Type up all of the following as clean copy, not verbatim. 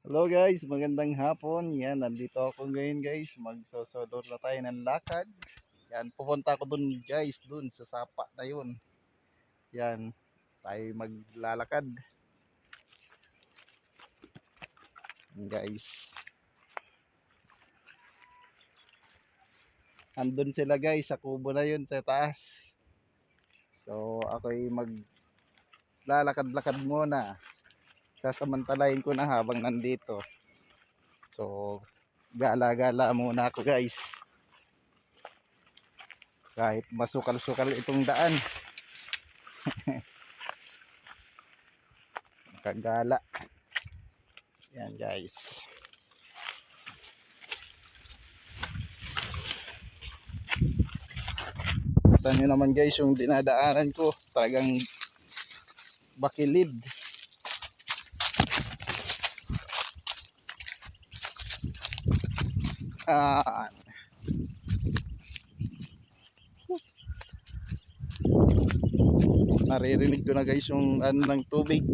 Hello guys, magandang hapon. Yan, nandito ako ngayon guys. Magsosolo na tayo ng lakad. Yan, pupunta ako dun guys, dun sa sapa na yun. Yan, tayo maglalakad. Yan, guys. Andun sila guys, sa kubo na yun sa taas. So, ako'y maglalakad-lakad muna. Sasamantalayin ko na habang nandito. So, gala-gala muna ako guys. Kahit masukal-sukal itong daan. Kagala. Yan guys. Kita nyo naman guys yung dinadaanan ko. Talagang bakilid. Naririnig ko na guys yung ano ng tubig.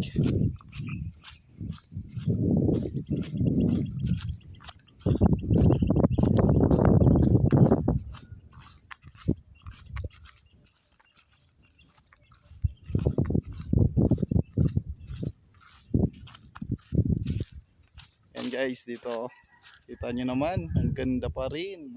Yan guys, dito kita nyo naman, ang ganda pa rin.